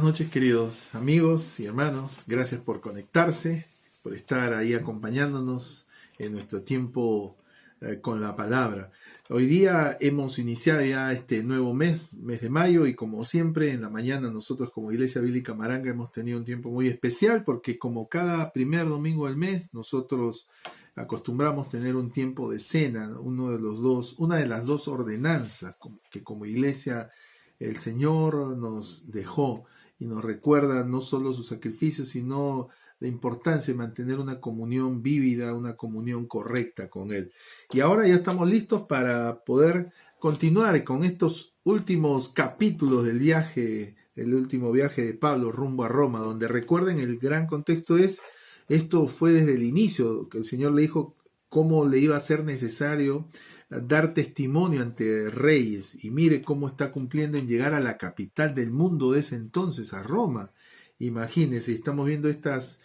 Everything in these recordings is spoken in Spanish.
buenas noches, queridos amigos y hermanos. Gracias por conectarse, por estar ahí acompañándonos en nuestro tiempo con la palabra. Hoy día hemos iniciado ya este nuevo mes de mayo, y como siempre en la mañana nosotros como Iglesia Bíblica Maranga hemos tenido un tiempo muy especial, porque como cada primer domingo del mes nosotros acostumbramos tener un tiempo de cena, una de las dos ordenanzas que como iglesia el Señor nos dejó, y nos recuerda no solo su sacrificio, sino la importancia de mantener una comunión vívida, una comunión correcta con Él. Y ahora ya estamos listos para poder continuar con estos últimos capítulos del último viaje de Pablo rumbo a Roma, donde recuerden el gran contexto esto fue desde el inicio, que el Señor le dijo cómo le iba a ser necesario dar testimonio ante reyes, y mire cómo está cumpliendo en llegar a la capital del mundo de ese entonces, a Roma. Imagínense, estamos viendo estas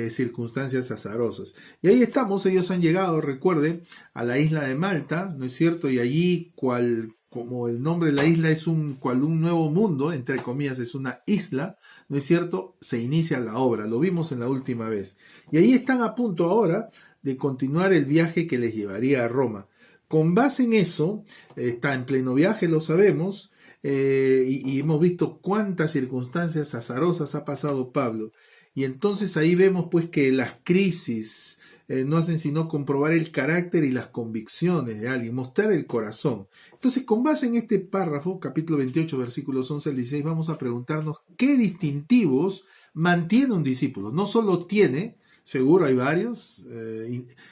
circunstancias azarosas. Y ahí estamos, ellos han llegado, recuerde, a la isla de Malta, ¿no es cierto? Y allí, como el nombre de la isla es un nuevo mundo, entre comillas, es una isla, ¿no es cierto? Se inicia la obra, lo vimos en la última vez. Y ahí están a punto ahora de continuar el viaje que les llevaría a Roma. Con base en eso, está en pleno viaje, lo sabemos, y hemos visto cuántas circunstancias azarosas ha pasado Pablo. Y entonces ahí vemos pues que las crisis no hacen sino comprobar el carácter y las convicciones de alguien, mostrar el corazón. Entonces, con base en este párrafo, capítulo 28, versículos 11 al 16, vamos a preguntarnos qué distintivos mantiene un discípulo. No solo tiene, seguro hay varios,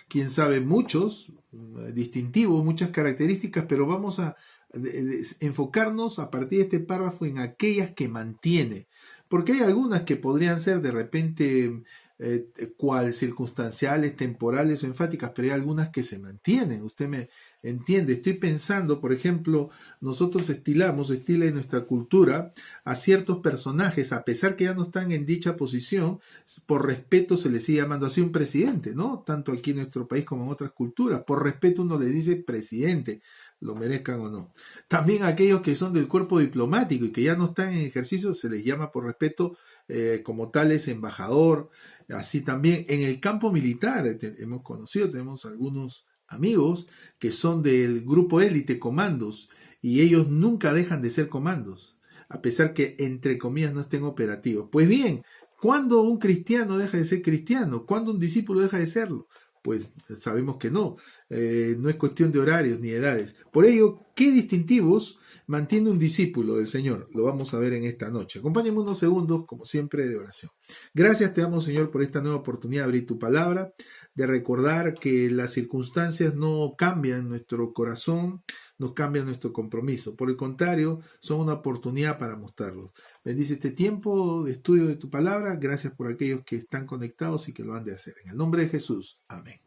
quién sabe muchos distintivos, muchas características, pero vamos a enfocarnos a partir de este párrafo en aquellas que mantiene, porque hay algunas que podrían ser de repente circunstanciales, temporales o enfáticas, pero hay algunas que se mantienen. Usted me entiende. Estoy pensando, por ejemplo, nosotros estila en nuestra cultura a ciertos personajes, a pesar que ya no están en dicha posición, por respeto se les sigue llamando así un presidente, ¿no? Tanto aquí en nuestro país como en otras culturas. Por respeto uno le dice presidente, lo merezcan o no. También aquellos que son del cuerpo diplomático y que ya no están en ejercicio, se les llama por respeto como tales embajador. Así también en el campo militar tenemos algunos amigos que son del grupo élite comandos, y ellos nunca dejan de ser comandos, a pesar que entre comillas no estén operativos. Pues bien, ¿cuándo un cristiano deja de ser cristiano? ¿Cuándo un discípulo deja de serlo? Pues sabemos que no es cuestión de horarios ni edades. Por ello, ¿qué distintivos mantiene un discípulo del Señor? Lo vamos a ver en esta noche. Acompáñenme unos segundos, como siempre, de oración. Gracias te damos, Señor, por esta nueva oportunidad de abrir tu palabra, de recordar que las circunstancias no cambian nuestro corazón, no cambian nuestro compromiso. Por el contrario, son una oportunidad para mostrarlos. Bendice este tiempo de estudio de tu palabra. Gracias por aquellos que están conectados y que lo han de hacer. En el nombre de Jesús. Amén.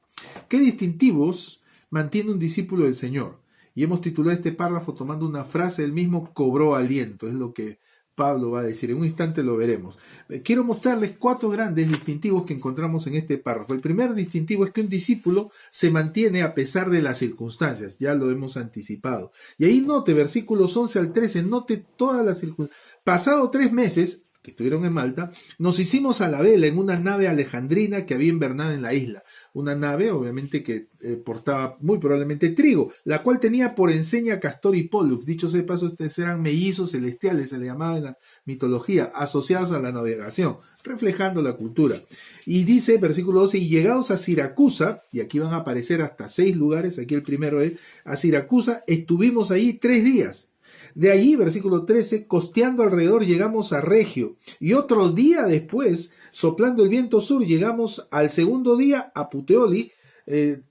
¿Qué distintivos mantiene un discípulo del Señor? Y hemos titulado este párrafo tomando una frase del mismo: cobró aliento. Es lo que Pablo va a decir. En un instante lo veremos. Quiero mostrarles 4 grandes distintivos que encontramos en este párrafo. El primer distintivo es que un discípulo se mantiene a pesar de las circunstancias. Ya lo hemos anticipado. Y ahí note, versículos 11 al 13, note todas las circunstancias. Pasado 3 meses que estuvieron en Malta, nos hicimos a la vela en una nave alejandrina que había invernado en la isla. Una nave, obviamente, que portaba muy probablemente trigo, la cual tenía por enseña Castor y Pólux. Dicho sea de paso, estos eran mellizos celestiales, se le llamaba en la mitología, asociados a la navegación, reflejando la cultura. Y dice, versículo 12, y llegados a Siracusa, y aquí van a aparecer hasta 6 lugares, aquí el primero es, a Siracusa, estuvimos ahí 3 días. De allí, versículo 13, costeando alrededor llegamos a Regio, y otro día después, soplando el viento sur, llegamos al segundo día a Puteoli,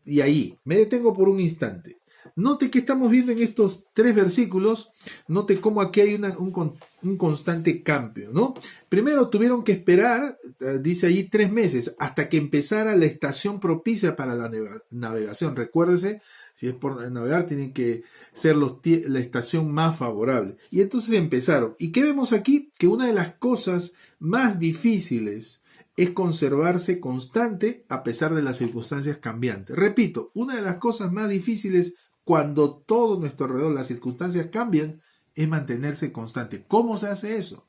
y ahí me detengo por un instante. Note que estamos viendo en estos 3 versículos, note cómo aquí hay un constante cambio, ¿no? Primero tuvieron que esperar, dice allí 3 meses, hasta que empezara la estación propicia para la navegación. Recuérdese, si es por navegar, tienen que ser la estación más favorable. Y entonces empezaron. ¿Y qué vemos aquí? Que una de las cosas más difíciles es conservarse constante a pesar de las circunstancias cambiantes. Repito, una de las cosas más difíciles cuando todo nuestro alrededor, las circunstancias cambian, es mantenerse constante. ¿Cómo se hace eso?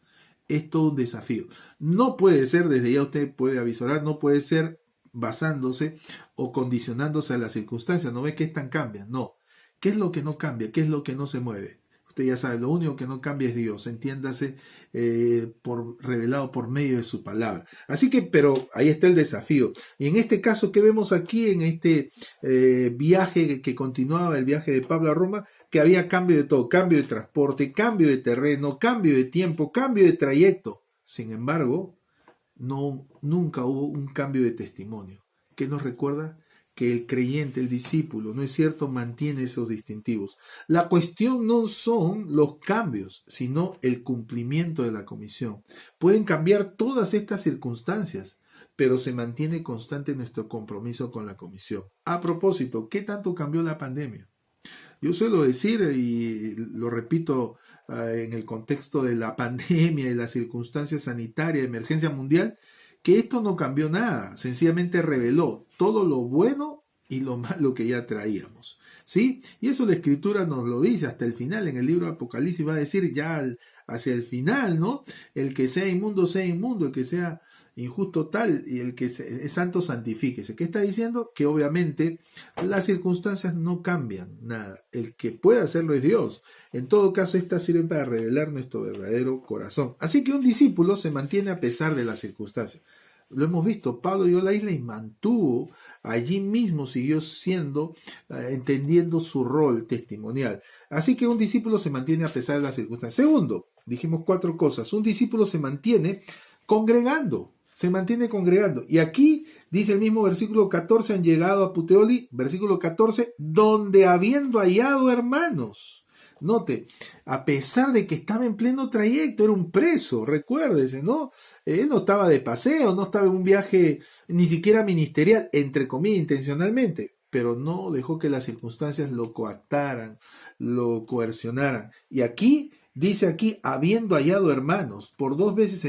es todo un desafío. No puede ser, desde ya usted puede avisorar, no puede ser basándose o condicionándose a las circunstancias. ¿No ve que están cambian? No. ¿Qué es lo que no cambia? ¿Qué es lo que no se mueve? Usted ya sabe, lo único que no cambia es Dios, entiéndase, revelado por medio de su palabra. Así que, pero ahí está el desafío. Y en este caso, ¿qué vemos aquí en este viaje que continuaba, el viaje de Pablo a Roma? Que había cambio de todo, cambio de transporte, cambio de terreno, cambio de tiempo, cambio de trayecto. Sin embargo, nunca hubo un cambio de testimonio. ¿Qué nos recuerda? Que el creyente, el discípulo, ¿no es cierto?, mantiene esos distintivos. La cuestión no son los cambios, sino el cumplimiento de la comisión. Pueden cambiar todas estas circunstancias, pero se mantiene constante nuestro compromiso con la comisión. A propósito, ¿qué tanto cambió la pandemia? Yo suelo decir, y lo repito en el contexto de la pandemia y las circunstancias sanitarias, de emergencia mundial, que esto no cambió nada, sencillamente reveló todo lo bueno y lo malo que ya traíamos. ¿Sí? Y eso la Escritura nos lo dice hasta el final, en el libro de Apocalipsis va a decir ya hacia el final, ¿no? El que sea inmundo, el que sea injusto tal, y el que es santo, santifíquese. ¿Qué está diciendo? Que obviamente las circunstancias no cambian nada. El que puede hacerlo es Dios. En todo caso, estas sirven para revelar nuestro verdadero corazón. Así que un discípulo se mantiene a pesar de las circunstancias. Lo hemos visto, Pablo llegó a la isla y mantuvo, allí mismo siguió siendo, entendiendo su rol testimonial. Así que un discípulo se mantiene a pesar de las circunstancias. Segundo, dijimos 4 cosas. Un discípulo se mantiene congregando. Se mantiene congregando. Y aquí dice el mismo versículo 14, han llegado a Puteoli, versículo 14, donde habiendo hallado hermanos. Note, a pesar de que estaba en pleno trayecto, era un preso, recuérdese, ¿no? Él no estaba de paseo, no estaba en un viaje ni siquiera ministerial, entre comillas, intencionalmente, pero no dejó que las circunstancias lo coactaran, lo coercionaran. Y aquí, dice aquí, habiendo hallado hermanos, por 2 veces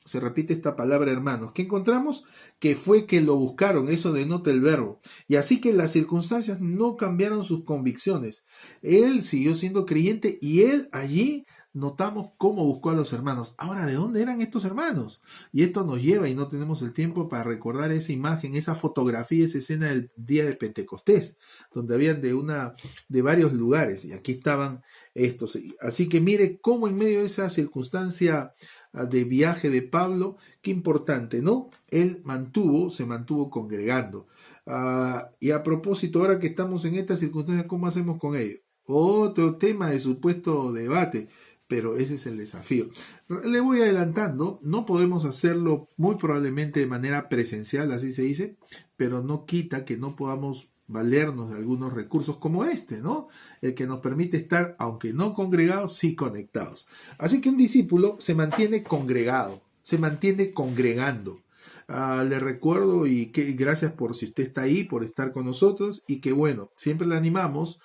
se repite esta palabra hermanos. ¿Qué encontramos? Que fue que lo buscaron, eso denota el verbo. Y así que las circunstancias no cambiaron sus convicciones. Él siguió siendo creyente y él allí notamos cómo buscó a los hermanos. Ahora, ¿de dónde eran estos hermanos? Y esto nos lleva, y no tenemos el tiempo para recordar esa imagen, esa fotografía, esa escena del día de Pentecostés, donde habían de varios lugares, y aquí estaban estos. Así que mire cómo en medio de esa circunstancia de viaje de Pablo, qué importante, ¿no? Él se mantuvo congregando. Y a propósito, ahora que estamos en estas circunstancias, ¿cómo hacemos con ello? Otro tema de supuesto debate, pero ese es el desafío. Le voy adelantando, no podemos hacerlo muy probablemente de manera presencial, así se dice, pero no quita que no podamos valernos de algunos recursos como este, ¿no? El que nos permite estar, aunque no congregados, sí conectados. Así que un discípulo se mantiene congregado, se mantiene congregando. Le recuerdo y que gracias por si usted está ahí, por estar con nosotros, y que bueno, siempre le animamos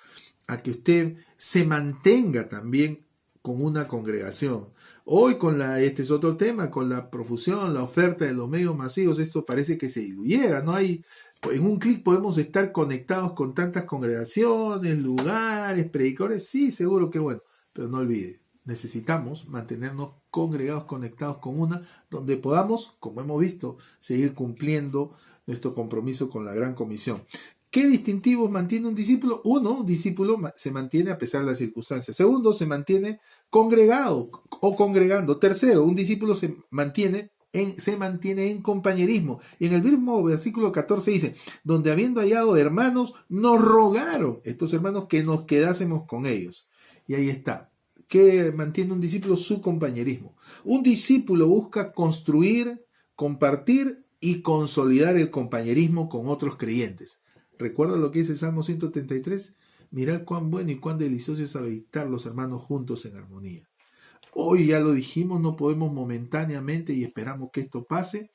a que usted se mantenga también con una congregación. Hoy este es otro tema, con la profusión, la oferta de los medios masivos, esto parece que se diluyera, no hay, en un clic podemos estar conectados con tantas congregaciones, lugares, predicadores, sí, seguro que bueno, pero no olvide, necesitamos mantenernos congregados, conectados con una, donde podamos, como hemos visto, seguir cumpliendo nuestro compromiso con la gran comisión. ¿Qué distintivos mantiene un discípulo? Uno, un discípulo se mantiene a pesar de las circunstancias. Segundo, se mantiene congregado o congregando. Tercero, un discípulo se mantiene en compañerismo. Y en el mismo versículo 14 dice, donde habiendo hallado hermanos, nos rogaron, estos hermanos, que nos quedásemos con ellos. Y ahí está. ¿Qué mantiene un discípulo? Su compañerismo. Un discípulo busca construir, compartir y consolidar el compañerismo con otros creyentes. ¿Recuerda lo que dice el Salmo 133? Mirad cuán bueno y cuán delicioso es habitar los hermanos juntos en armonía. Hoy ya lo dijimos, no podemos momentáneamente, y esperamos que esto pase,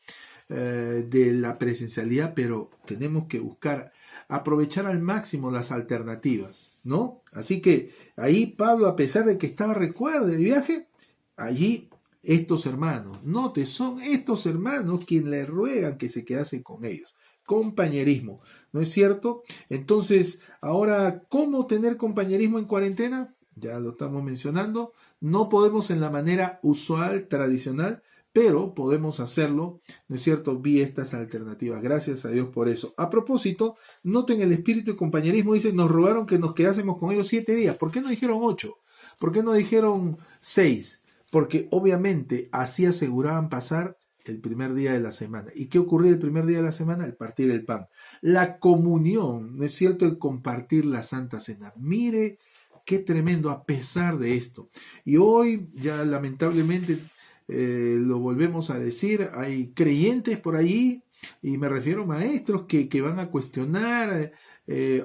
de la presencialidad, pero tenemos que buscar aprovechar al máximo las alternativas, ¿no? Así que ahí Pablo, a pesar de que estaba, recuerde, de viaje, allí estos hermanos, note, son estos hermanos quienes le ruegan que se quedase con ellos. Compañerismo, ¿no es cierto? Entonces, ahora, ¿cómo tener compañerismo en cuarentena? Ya lo estamos mencionando, No podemos en la manera usual, tradicional, pero podemos hacerlo, ¿no es cierto? Vía estas alternativas. Gracias a Dios por eso. A propósito, noten el espíritu de compañerismo. Dice, nos rogaron que nos quedásemos con ellos 7 días. ¿Por qué no dijeron 8? ¿Por qué no dijeron 6? Porque obviamente así aseguraban pasar el primer día de la semana. ¿Y qué ocurría el primer día de la semana? El partir el pan. La comunión, ¿no es cierto? El compartir la Santa Cena. Mire qué tremendo a pesar de esto. Y hoy ya lamentablemente lo volvemos a decir, hay creyentes por allí, y me refiero a maestros que van a cuestionar,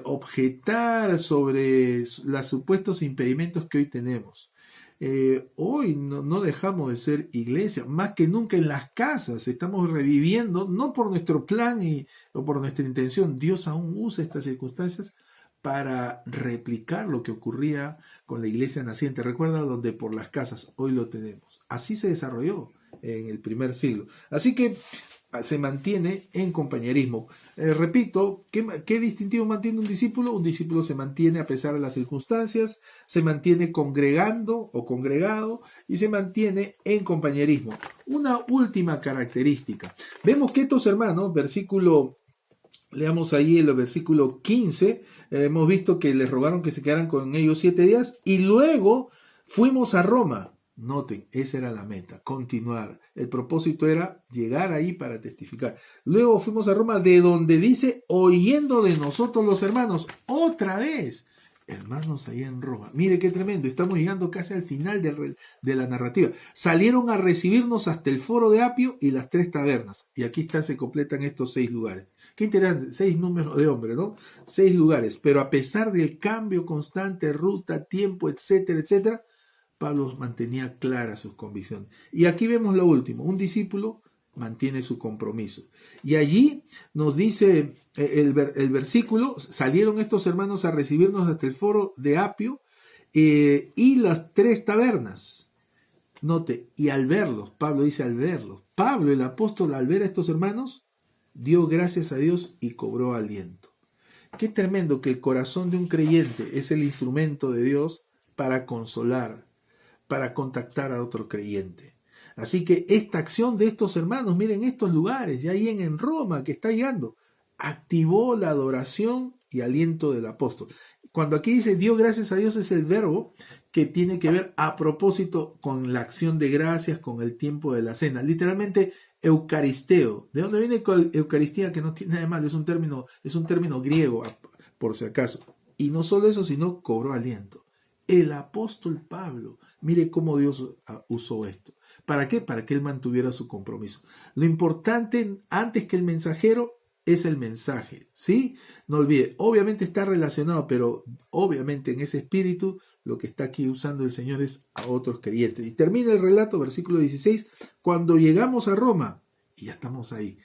objetar sobre los supuestos impedimentos que hoy tenemos. Hoy no dejamos de ser iglesia, más que nunca en las casas estamos reviviendo, no por nuestro plan o por nuestra intención. Dios aún usa estas circunstancias para replicar lo que ocurría con la iglesia naciente. Recuerda, donde por las casas, hoy lo tenemos. Así se desarrolló en el primer siglo. Así que se mantiene en compañerismo. Repito, ¿qué distintivo mantiene un discípulo? Un discípulo se mantiene a pesar de las circunstancias, se mantiene congregando o congregado y se mantiene en compañerismo. Una última característica. Vemos que estos hermanos, leamos ahí el versículo 15, hemos visto que les rogaron que se quedaran con ellos 7 días y luego fuimos a Roma. Noten, esa era la meta, continuar. El propósito era llegar ahí para testificar. Luego fuimos a Roma, de donde dice, oyendo de nosotros los hermanos, otra vez, hermanos allá en Roma. Mire qué tremendo, estamos llegando casi al final de la narrativa. Salieron a recibirnos hasta el foro de Apio y las 3 tabernas. Y aquí se completan estos 6 lugares. Qué interesante, 6 números de hombres, ¿no? 6 lugares, pero a pesar del cambio constante, ruta, tiempo, etcétera, etcétera, Pablo mantenía claras sus convicciones. Y aquí vemos lo último, un discípulo mantiene su compromiso. Y allí nos dice el versículo, salieron estos hermanos a recibirnos hasta el foro de Apio y las 3 tabernas. Note, y al verlos, Pablo dice al verlos, Pablo el apóstol al ver a estos hermanos, dio gracias a Dios y cobró aliento. Qué tremendo que el corazón de un creyente es el instrumento de Dios para consolar, para contactar a otro creyente. Así que esta acción de estos hermanos, miren estos lugares, ya ahí en Roma que está llegando, activó la adoración y aliento del apóstol. Cuando aquí dice dio gracias a Dios, es el verbo que tiene que ver a propósito con la acción de gracias, con el tiempo de la cena. Literalmente eucaristeo. ¿De dónde viene Eucaristía? Que no tiene nada de malo, es un término griego, por si acaso. Y no solo eso, sino cobró aliento. El apóstol Pablo, mire cómo Dios usó esto. ¿Para qué? Para que él mantuviera su compromiso. Lo importante antes que el mensajero es el mensaje, ¿sí? No olvide, obviamente está relacionado, pero obviamente en ese espíritu lo que está aquí usando el Señor es a otros creyentes. Y termina el relato, versículo 16, cuando llegamos a Roma, y ya estamos ahí,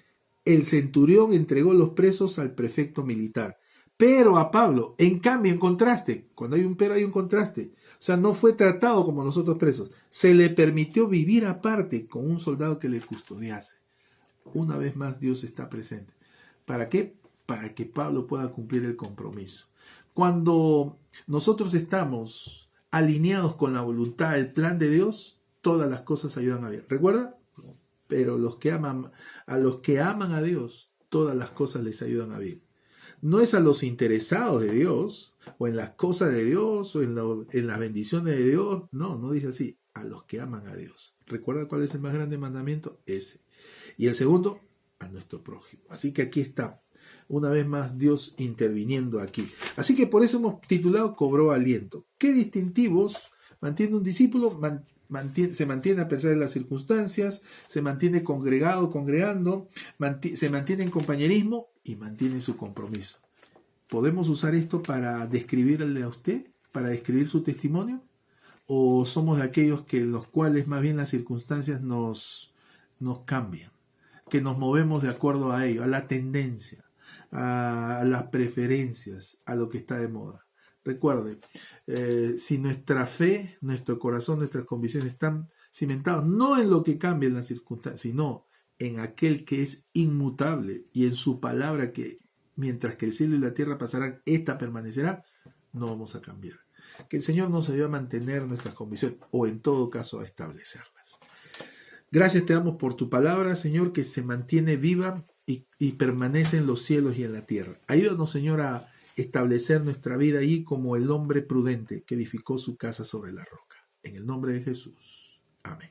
el centurión entregó los presos al prefecto militar. Pero a Pablo, en cambio, en contraste, cuando hay un pero hay un contraste, o sea, no fue tratado como los otros presos, se le permitió vivir aparte con un soldado que le custodiase. Una vez más Dios está presente. ¿Para qué? Para que Pablo pueda cumplir el compromiso. Cuando nosotros estamos alineados con la voluntad, el plan de Dios, todas las cosas ayudan a bien. ¿Recuerda? Pero a los que aman a Dios, todas las cosas les ayudan a bien. No es a los interesados de Dios, o en las cosas de Dios, o en las bendiciones de Dios. No dice así. A los que aman a Dios. ¿Recuerda cuál es el más grande mandamiento? Ese. Y el segundo, a nuestro prójimo. Así que aquí está. Una vez más Dios interviniendo aquí. Así que por eso hemos titulado Cobró aliento. ¿Qué distintivos mantiene un discípulo? Se mantiene a pesar de las circunstancias, se mantiene congregando, se mantiene en compañerismo y mantiene su compromiso. ¿Podemos usar esto para describirle a usted? ¿Para describir su testimonio? ¿O somos de aquellos que los cuales más bien las circunstancias nos cambian? Que nos movemos de acuerdo a ello, a la tendencia, a las preferencias, a lo que está de moda. Recuerde, si nuestra fe, nuestro corazón, nuestras convicciones están cimentados no en lo que cambia en las circunstancias, sino en aquel que es inmutable y en su palabra que mientras que el cielo y la tierra pasarán, esta permanecerá, no vamos a cambiar. Que el Señor nos ayude a mantener nuestras convicciones o en todo caso a establecerlas. Gracias te damos por tu palabra, Señor, que se mantiene viva y permanece en los cielos y en la tierra. Ayúdanos, Señor, a establecer nuestra vida ahí como el hombre prudente que edificó su casa sobre la roca. En el nombre de Jesús. Amén.